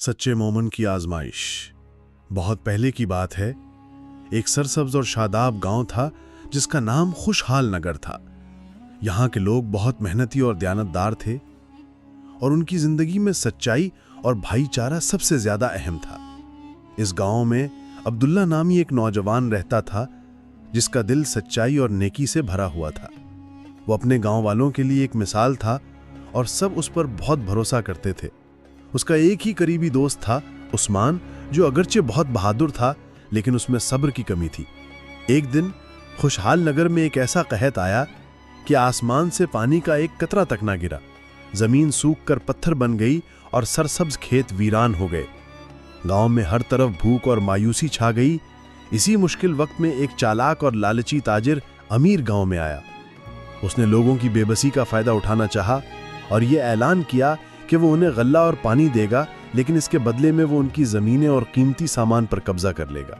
सच्चे मोमिन की आजमाइश। बहुत पहले की बात है। एक सरसब्ज और शादाब गांव था जिसका नाम खुशहाल नगर था। यहाँ के लोग बहुत मेहनती और दयानतदार थे और उनकी जिंदगी में सच्चाई और भाईचारा सबसे ज्यादा अहम था। इस गांव में अब्दुल्ला नामी एक नौजवान रहता था जिसका दिल सच्चाई और नेकी से भरा हुआ था। वो अपने गांव वालों के लिए एक मिसाल था और सब उस पर बहुत भरोसा करते थे। उसका एक ही करीबी दोस्त था उस्मान, जो अगरचे बहुत बहादुर था लेकिन उसमें सब्र की कमी थी। एक दिन खुशहाल नगर में एक ऐसा कहत आया कि आसमान से पानी का एक कतरा तक ना गिरा। जमीन सूख कर पत्थर बन गई और सरसब्ज खेत वीरान हो गए। गांव में हर तरफ भूख और मायूसी छा गई। इसी मुश्किल वक्त में एक चालाक और लालची ताजिर अमीर गांव में आया। उसने लोगों की बेबसी का फायदा उठाना चाहा और यह ऐलान किया कि वो उन्हें गल्ला और पानी देगा, लेकिन इसके बदले में वो उनकी जमीनें और कीमती सामान पर कब्जा कर लेगा।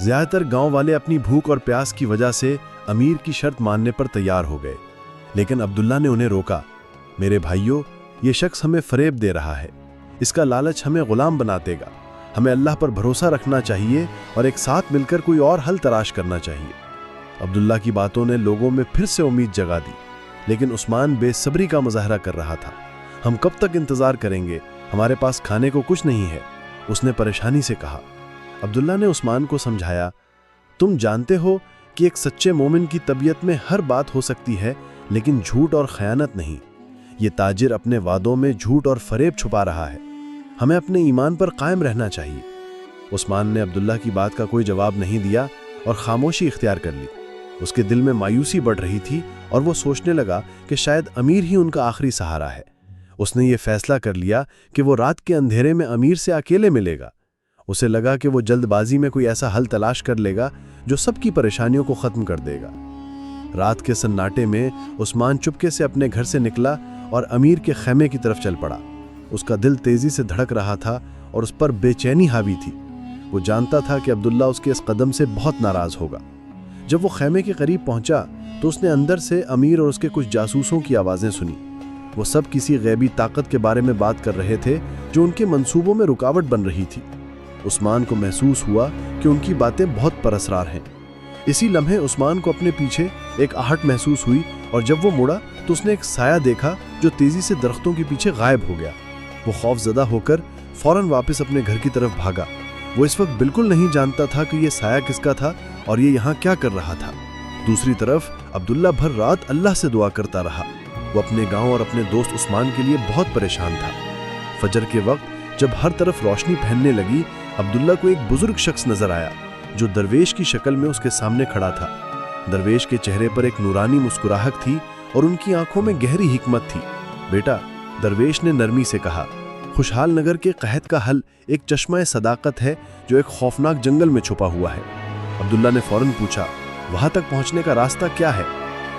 ज्यादातर गांव वाले अपनी भूख और प्यास की वजह से अमीर की शर्त मानने पर तैयार हो गए, लेकिन अब्दुल्ला ने उन्हें रोका। मेरे भाइयों, ये शख्स हमें फरेब दे रहा है। इसका लालच हमें गुलाम बना देगा। हमें अल्लाह पर भरोसा रखना चाहिए और एक साथ मिलकर कोई और हल तलाश करना चाहिए। अब्दुल्ला की बातों ने लोगों में फिर से उम्मीद जगा दी, लेकिन उस्मान बेसब्री का मुजाहरा कर रहा था। हम कब तक इंतजार करेंगे? हमारे पास खाने को कुछ नहीं है, उसने परेशानी से कहा। अब्दुल्ला ने उस्मान को समझाया, तुम जानते हो कि एक सच्चे मोमिन की तबीयत में हर बात हो सकती है, लेकिन झूठ और खयानत नहीं। ये ताजिर अपने वादों में झूठ और फरेब छुपा रहा है। हमें अपने ईमान पर कायम रहना चाहिए। उस्मान ने अब्दुल्ला की बात का कोई जवाब नहीं दिया और खामोशी इख्तियार कर ली। उसके दिल में मायूसी बढ़ रही थी और वो सोचने लगा कि शायद अमीर ही उनका आखिरी सहारा है। उसने ये फैसला कर लिया कि वो रात के अंधेरे में अमीर से अकेले मिलेगा। उसे लगा कि वो जल्दबाजी में कोई ऐसा हल तलाश कर लेगा जो सबकी परेशानियों को खत्म कर देगा। रात के सन्नाटे में उस्मान चुपके से अपने घर से निकला और अमीर के खैमे की तरफ चल पड़ा। उसका दिल तेजी से धड़क रहा था और उस पर बेचैनी हावी थी। वो जानता था कि अब्दुल्ला उसके इस कदम से बहुत नाराज होगा। जब वो खैमे के करीब पहुंचा तो उसने अंदर से अमीर और उसके कुछ जासूसों की आवाजें सुनी। वो सब किसी गैबी ताकत के बारे में बात कर रहे थे जो उनके मंसूबों में रुकावट बन रही थी। उस्मान को महसूस हुआ कि उनकी बातें बहुत परअसरार हैं। इसी लम्हे उस्मान को अपने पीछे एक आहट महसूस हुई और जब वो मुड़ा तो उसने एक साया देखा जो तेजी से दरख्तों के पीछे गायब हो गया। वो खौफजदा होकर फौरन वापस अपने घर की तरफ भागा। वो इस वक्त बिल्कुल नहीं जानता था कि ये साया किसका था और ये यहाँ क्या कर रहा था। दूसरी तरफ अब्दुल्ला भर रात अल्लाह से दुआ करता रहा। वो अपने गांव और अपने दोस्त उस्मान के लिए बहुत परेशान था। फजर के वक्त जब हर तरफ रोशनी फैलने लगी, अब्दुल्ला को एक बुजुर्ग शख्स नजर आया जो दरवेश की शक्ल में उसके सामने खड़ा था। दरवेश के चेहरे पर एक नूरानी मुस्कुराहट थी और उनकी आंखों में गहरी हिकमत थी। बेटा, दरवेश ने नरमी से कहा, खुशहाल नगर के कहत का हल एक चश्मा सदाकत है जो एक खौफनाक जंगल में छुपा हुआ है। अब्दुल्ला ने फौरन पूछा, वहां तक पहुंचने का रास्ता क्या है?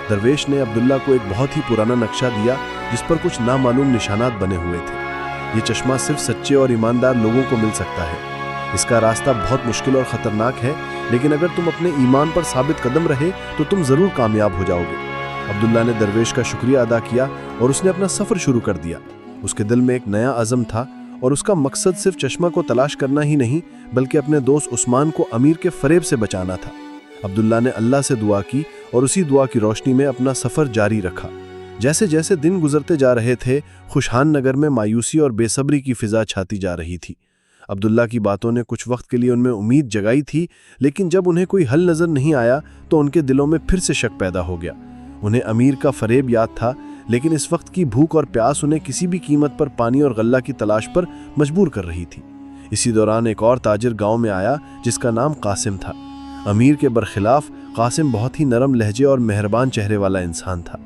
दरवेश ने अब्दुल्ला को एक बहुत ही पुराना नक्शा दिया जिस पर कुछ नामालूम निशानात बने हुए थे। ये चश्मा सिर्फ सच्चे और ईमानदार लोगों को मिल सकता है। इसका रास्ता बहुत मुश्किल और खतरनाक है, लेकिन अगर तुम अपने ईमान पर साबित कदम रहे तो तुम जरूर कामयाब हो जाओगे। अब्दुल्ला ने दरवेश का शुक्रिया अदा किया और उसने अपना सफर शुरू कर दिया। उसके दिल में एक नया अज़म था और उसका मकसद सिर्फ चश्मा को तलाश करना ही नहीं, बल्कि अपने दोस्त उस्मान को अमीर के फरेब से बचाना था। अब्दुल्ला ने अल्लाह से दुआ की और उसी दुआ की रोशनी में अपना सफर जारी रखा। जैसे जैसे दिन गुजरते जा रहे थे, खुशहाल नगर में मायूसी और बेसब्री की फिजा छाती जा रही थी। अब्दुल्ला की बातों ने कुछ वक्त के लिए उनमें उम्मीद जगाई थी, लेकिन जब उन्हें कोई हल नजर नहीं आया तो उनके दिलों में फिर से शक पैदा हो गया। उन्हें अमीर का फरेब याद था, लेकिन इस वक्त की भूख और प्यास उन्हें किसी भी कीमत पर पानी और गल्ला की तलाश पर मजबूर कर रही थी। इसी दौरान एक और ताजिर गांव में आया जिसका नाम कासिम था। अमीर के बरखिलाफ कासिम बहुत ही नरम लहजे और मेहरबान चेहरे वाला इंसान था।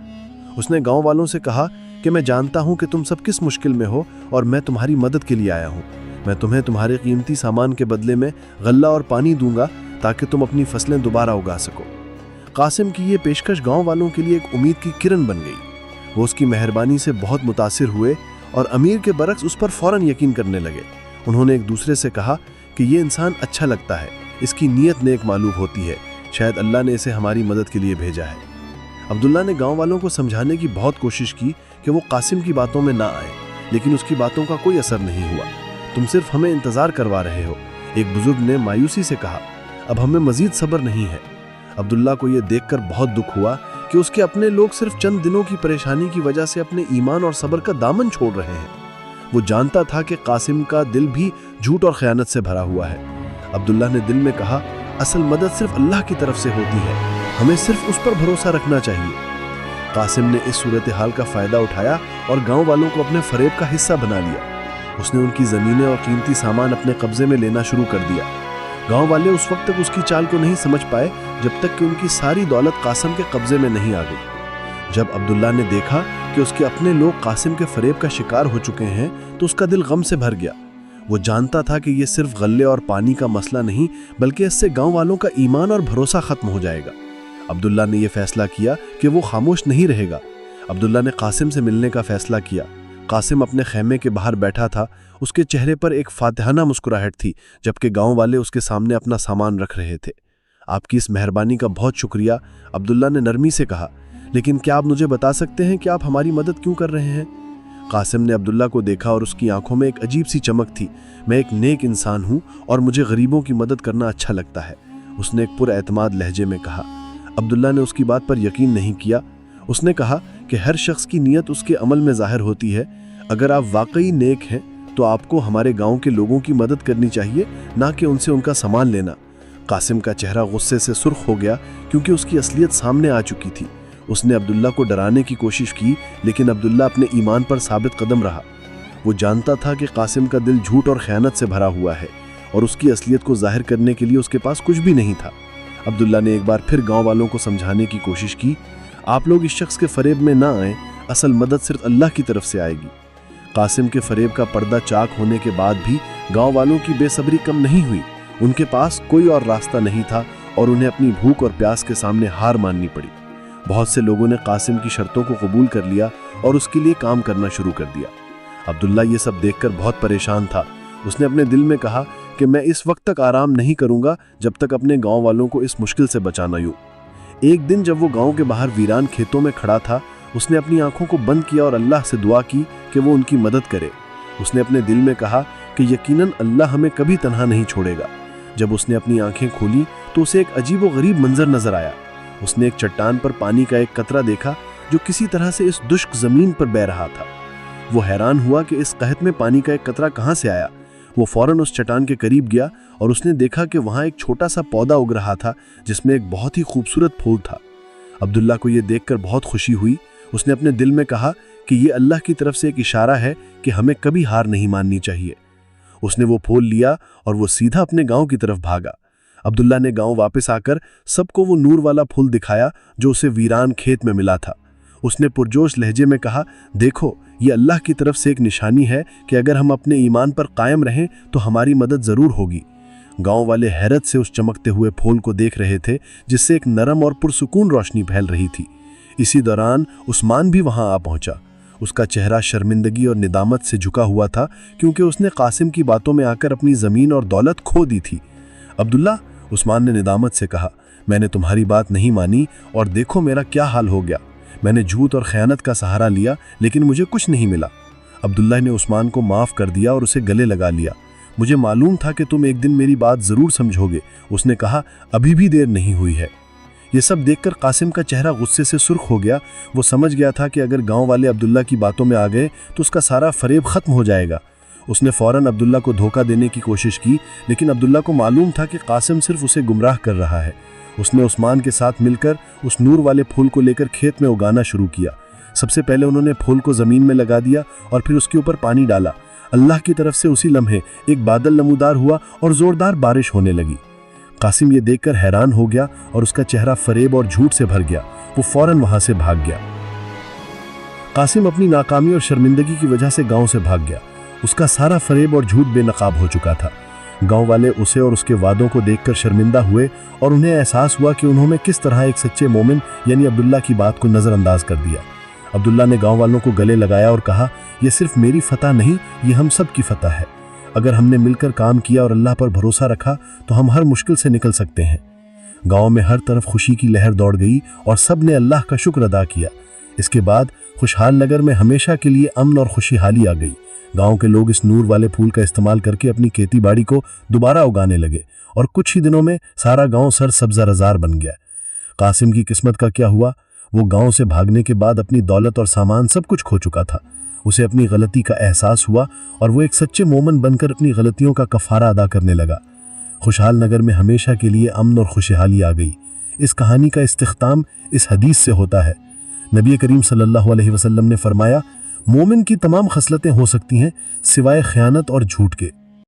उसने गांव वालों से कहा कि मैं जानता हूं कि तुम सब किस मुश्किल में हो और मैं तुम्हारी मदद के लिए आया हूं। मैं तुम्हें तुम्हारे कीमती सामान के बदले में गल्ला और पानी दूंगा ताकि तुम अपनी फसलें दोबारा उगा सको। कासिम की ये पेशकश गांव वालों के लिए एक उम्मीद की किरण बन गई। वो उसकी मेहरबानी से बहुत मुतासिर हुए और अमीर के बरक्स उस पर फौरन यकीन करने लगे। उन्होंने एक दूसरे से कहा कि ये इंसान अच्छा लगता है, इसकी नीयत नेक मालूम होती है, शायद अल्लाह ने इसे हमारी मदद के लिए भेजा है। अब्दुल्ला ने गांव वालों को समझाने की बहुत कोशिश की कि वो कासिम की बातों में ना आए, लेकिन उसकी बातों का कोई असर नहीं हुआ। तुम सिर्फ हमें इंतजार करवा रहे हो। एक बुजुर्ग ने मायूसी से कहा, अब हमें मजीद सब्र नहीं है। अब्दुल्ला को यह देखकर बहुत दुख हुआ कि उसके अपने लोग सिर्फ चंद दिनों की परेशानी की वजह से अपने ईमान और सब्र का दामन छोड़ रहे हैं। वो जानता था कि कासिम का दिल भी झूठ और खयानत से भरा हुआ है। अब्दुल्ला ने दिल में कहा, असल मदद सिर्फ अल्लाह की तरफ से होती है, हमें सिर्फ उस पर भरोसा रखना चाहिए। कासिम ने इस सूरत हाल का फायदा उठाया और गांव वालों को अपने फरेब का हिस्सा बना लिया। उसने उनकी जमीनें और कीमती सामान अपने कब्जे में लेना शुरू कर दिया। गांव वाले उस वक्त तक उसकी चाल को नहीं समझ पाए जब तक कि उनकी सारी दौलत कासिम के कब्जे में नहीं आ गई। जब अब्दुल्ला ने देखा कि उसके अपने लोग कासिम के फरेब का शिकार हो चुके हैं तो उसका दिल गम से भर गया। वो जानता था कि ये सिर्फ गल्ले और पानी का मसला नहीं, बल्कि इससे गांव वालों का ईमान और भरोसा खत्म हो जाएगा। अब्दुल्ला ने यह फैसला किया कि वो खामोश नहीं रहेगा। अब्दुल्ला ने कासिम से मिलने का फैसला किया। कासिम अपने खेमे के बाहर बैठा था। उसके चेहरे पर एक फातिहाना मुस्कुराहट थी, जबकि गांव वाले उसके सामने अपना सामान रख रहे थे। आपकी इस मेहरबानी का बहुत शुक्रिया, अब्दुल्ला ने नरमी से कहा, लेकिन क्या आप मुझे बता सकते हैं कि आप हमारी मदद क्यों कर रहे हैं? कासिम ने अब्दुल्ला को देखा और उसकी आंखों में एक अजीब सी चमक थी। मैं एक नेक इंसान हूं और मुझे गरीबों की मदद करना अच्छा लगता है, उसने एक पुरएतमाद लहजे में कहा। अब्दुल्ला ने उसकी बात पर यकीन नहीं किया। उसने कहा कि हर शख्स की नीयत उसके अमल में जाहिर होती है। अगर आप वाकई नेक हैं तो आपको हमारे गांव के लोगों की मदद करनी चाहिए, ना कि उनसे उनका सामान लेना। कासिम का चेहरा गुस्से से सुर्ख हो गया क्योंकि उसकी असलियत सामने आ चुकी थी। उसने अब्दुल्ला को डराने की कोशिश की, लेकिन अब्दुल्ला अपने ईमान पर साबित कदम रहा। वो जानता था कि कासिम का दिल झूठ और खयानत से भरा हुआ है और उसकी असलियत को जाहिर करने के लिए उसके पास कुछ भी नहीं था। अब्दुल्ला ने एक बार फिर गांव वालों को समझाने की कोशिश की, आप लोग इस शख्स के फरेब में ना आए, असल मदद सिर्फ अल्लाह की तरफ से आएगी। कासिम के फरेब का पर्दा चाक होने के बाद भी गांव वालों की बेसब्री कम नहीं हुई। उनके पास कोई और रास्ता नहीं था और उन्हें अपनी भूख और प्यास के सामने हार माननी पड़ी। बहुत से लोगों ने कासिम की शर्तों को कबूल कर लिया और उसके लिए काम करना शुरू कर दिया। अब्दुल्ला ये सब देखकर बहुत परेशान था। उसने अपने दिल में कहा कि मैं इस वक्त तक आराम नहीं करूंगा जब तक अपने गांव वालों को इस मुश्किल से बचा न यूं। एक दिन जब वो गांव के बाहर वीरान खेतों में खड़ा था, उसने अपनी आंखों को बंद किया और अल्लाह से दुआ की कि वो उनकी मदद करे। उसने अपने दिल में कहा कि यकीनन अल्लाह हमें कभी तन्हा नहीं छोड़ेगा। जब उसने अपनी आंखें खोली तो उसे एक अजीब व गरीब मंजर नजर आया। उसने एक चट्टान पर पानी का एक कतरा देखा जो किसी तरह से इस दुष्क जमीन पर बह रहा था। वो हैरान हुआ कि इस कहत में पानी का एक कतरा कहां से आया। वो फौरन उस चट्टान के करीब गया और उसने देखा कि वहां एक छोटा सा पौधा उग रहा था जिसमें एक बहुत ही खूबसूरत फूल था। अब्दुल्ला को यह देखकर बहुत खुशी हुई। उसने अपने दिल में कहा कि यह अल्लाह की तरफ से एक इशारा है कि हमें कभी हार नहीं माननी चाहिए। उसने वो फूल लिया और वो सीधा अपने गांव की तरफ भागा। अब्दुल्ला ने गांव वापस आकर सबको वो नूर वाला फूल दिखाया जो उसे वीरान खेत में मिला था। उसने पुरजोश लहजे में कहा, देखो ये अल्लाह की तरफ से एक निशानी है कि अगर हम अपने ईमान पर कायम रहें तो हमारी मदद जरूर होगी। गांव वाले हैरत से उस चमकते हुए फूल को देख रहे थे जिससे एक नरम और पुरसुकून रोशनी फैल रही थी। इसी दौरान उस्मान भी वहां आ पहुंचा। उसका चेहरा शर्मिंदगी और निदामत से झुका हुआ था क्योंकि उसने कासिम की बातों में आकर अपनी जमीन और दौलत खो दी थी। अब्दुल्ला, उस्मान ने निदामत से कहा, मैंने तुम्हारी बात नहीं मानी और देखो मेरा क्या हाल हो गया। मैंने झूठ और खयानत का सहारा लिया लेकिन मुझे कुछ नहीं मिला। अब्दुल्ला ने उस्मान को माफ कर दिया और उसे गले लगा लिया। मुझे मालूम था कि तुम एक दिन मेरी बात जरूर समझोगे, उसने कहा। अभी भी देर नहीं हुई है। ये सब देखकर कासिम का चेहरा गुस्से से सुर्ख हो गया। वो समझ गया था कि अगर गांव वाले अब्दुल्ला की बातों में आ गए तो उसका सारा फरेब खत्म हो जाएगा। उसने फौरन अब्दुल्ला को धोखा देने की कोशिश की, लेकिन अब्दुल्ला को मालूम था कि कासिम सिर्फ उसे गुमराह कर रहा है। उसने उस्मान के साथ मिलकर उस नूर वाले फूल को लेकर खेत में उगाना शुरू किया। सबसे पहले उन्होंने फूल को जमीन में लगा दिया और फिर उसके ऊपर पानी डाला। अल्लाह की तरफ से उसी लम्हे एक बादल नमूदार हुआ और जोरदार बारिश होने लगी। कासिम ये देखकर हैरान हो गया और उसका चेहरा फरेब और झूठ से भर गया। वो फौरन वहां से भाग गया। कासिम अपनी नाकामी और शर्मिंदगी की वजह से गांव से भाग गया। उसका सारा फरेब और झूठ बेनकाब हो चुका था। गांव वाले उसे और उसके वादों को देखकर शर्मिंदा हुए और उन्हें एहसास हुआ कि उन्होंने किस तरह एक सच्चे मोमिन यानी अब्दुल्ला की बात को नजरअंदाज कर दिया। अब्दुल्ला ने गांव वालों को गले लगाया और कहा, यह सिर्फ मेरी फतह नहीं, ये हम सब की फतह है। अगर हमने मिलकर काम किया और अल्लाह पर भरोसा रखा तो हम हर मुश्किल से निकल सकते हैं। गांव में हर तरफ खुशी की लहर दौड़ गई और सब ने अल्लाह का शुक्र अदा किया। इसके बाद खुशहाल नगर में हमेशा के लिए अमन और खुशहाली आ गई। گاؤں کے لوگ اس نور والے پھول کا استعمال کر کے اپنی کھیتی باڑی کو دوبارہ اگانے لگے اور کچھ ہی دنوں میں سارا گاؤں سر سبز زار بن گیا۔ قاسم کی قسمت کا کیا ہوا؟ وہ گاؤں سے بھاگنے کے بعد اپنی دولت اور سامان سب کچھ کھو چکا تھا۔ اسے اپنی غلطی کا احساس ہوا اور وہ ایک سچے مومن بن کر اپنی غلطیوں کا کفارہ ادا کرنے لگا۔ خوشحال نگر میں ہمیشہ کے لیے امن اور خوشحالی آ گئی۔ اس کہانی کا استختام اس حدیث سے ہوتا ہے۔ نبی کریم صلی اللہ علیہ وسلم نے فرمایا، مومن کی تمام خصلتیں ہو سکتی ہیں سوائے خیانت اور جھوٹ کے۔